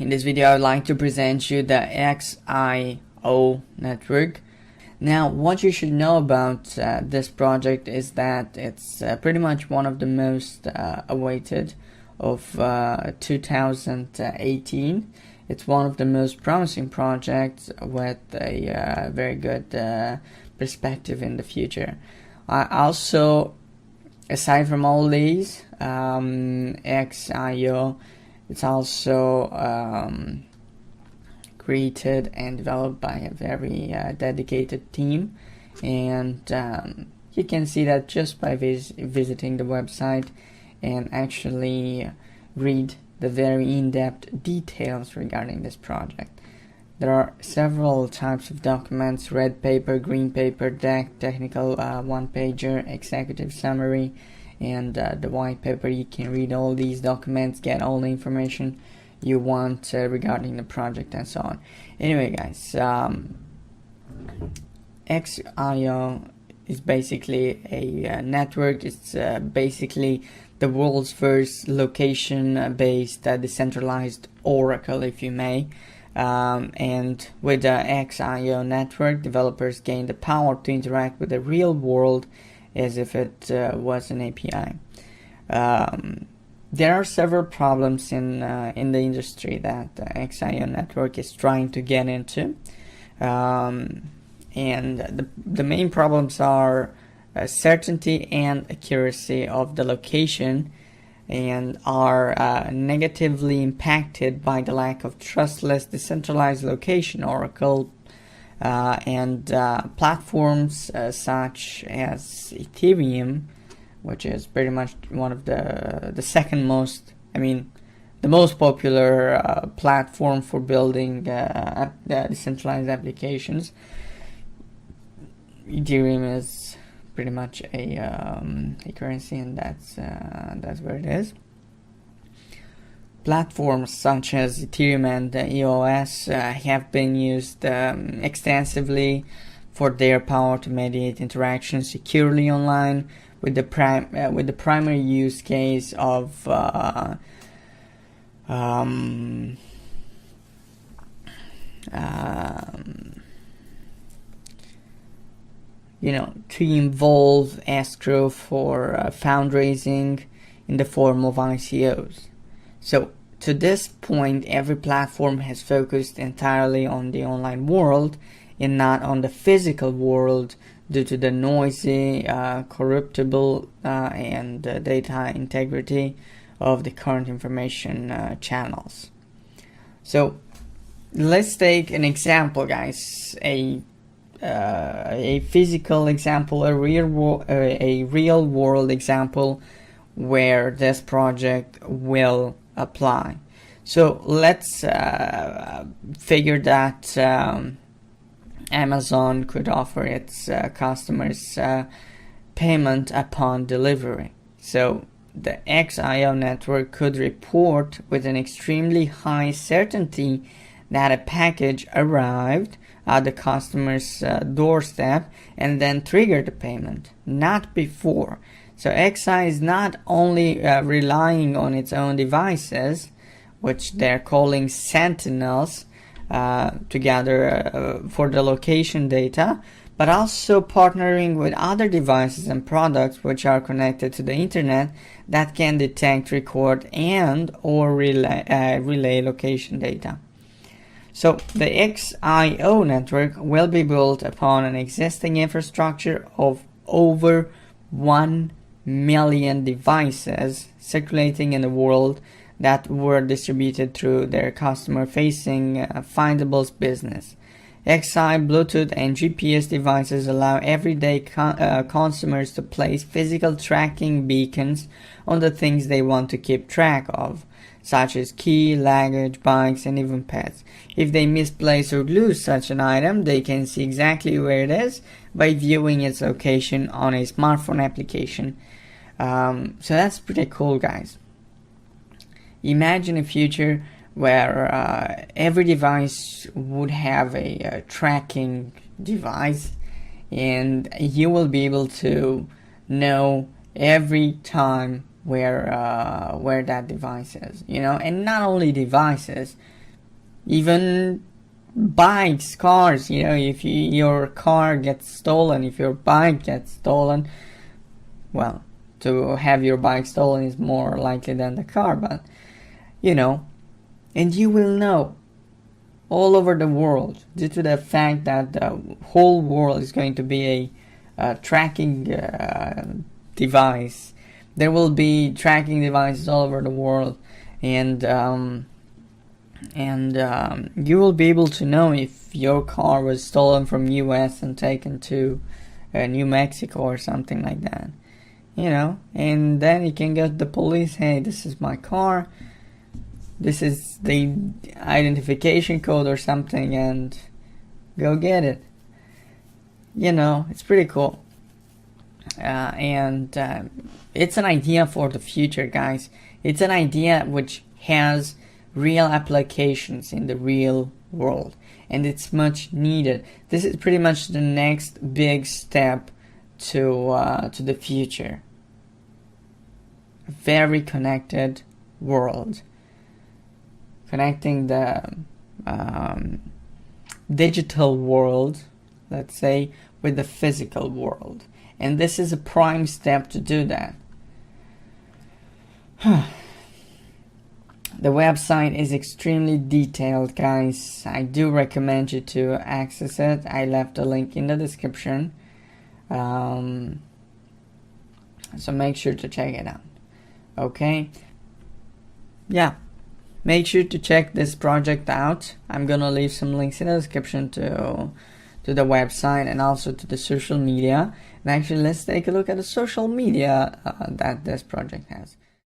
In this video, I would like to present you the XYO network. Now, what you should know about this project is that it's pretty much one of the most awaited of 2018. It's one of the most promising projects with a very good perspective in the future. I also, aside from all these, XYO, it's also created and developed by a very dedicated team, and you can see that just by visiting the website and actually read the very in-depth details regarding this project. There are several types of documents: red paper, green paper, deck, technical one-pager, executive summary, and the white paper. You can read all these documents, get all the information you want regarding the project and so on. Anyway, guys, XYO is basically a network. It's basically the world's first location-based decentralized oracle, if you may. And with the XYO network, developers gain the power to interact with the real world as if it was an API. There are several problems in the industry that the XYO network is trying to get into, and the main problems are certainty and accuracy of the location, and are negatively impacted by the lack of trustless decentralized location oracle and platforms such as Ethereum, which is pretty much one of the second most, the most popular platform for building decentralized applications. Ethereum is pretty much a currency, and that's where it is. Platforms such as Ethereum and EOS have been used extensively for their power to mediate interactions securely online, with the primary use case of to involve escrow for fundraising in the form of ICOs. So to this point, every platform has focused entirely on the online world and not on the physical world, due to the noisy, corruptible, and data integrity of the current information channels. So let's take an example, guys, a physical example, a real world example where this project will apply. So let's figure that Amazon could offer its customers payment upon delivery. So the XYO network could report with an extremely high certainty that a package arrived at the customer's doorstep and then trigger the payment, not before. So XYO is not only relying on its own devices, which they're calling sentinels, to gather for the location data, but also partnering with other devices and products which are connected to the internet that can detect, record, and or relay location data. So the XYO network will be built upon an existing infrastructure of over 1 million devices circulating in the world that were distributed through their customer-facing findables business. XI, Bluetooth, and GPS devices allow everyday consumers to place physical tracking beacons on the things they want to keep track of, such as key, luggage, bikes, and even pets. If they misplace or lose such an item, they can see exactly where it is by viewing its location on a smartphone application. So that's pretty cool, guys. Imagine a future where every device would have a tracking device, and you will be able to know every time where that device is, and not only devices, even bikes, cars. If your car gets stolen, if your bike gets stolen, well, to have your bike stolen is more likely than the car, but and you will know all over the world, due to the fact that the whole world is going to be a tracking device. There will be tracking devices all over the world, and you will be able to know if your car was stolen from US and taken to New Mexico or something like that. And then you can get the police, hey, this is my car, this is the identification code or something, and go get it. It's pretty cool. And it's an idea for the future, guys. It's an idea which has real applications in the real world, and it's much needed. This is pretty much the next big step to the future. A very connected world, connecting the digital world, let's say, with the physical world. And this is a prime step to do that. The website is extremely detailed, guys. I do recommend you to access it. I left a link in the description. So make sure to check it out. Okay? Yeah. Make sure to check this project out. I'm gonna leave some links in the description to the website and also to the social media. And actually, let's take a look at the social media that this project has.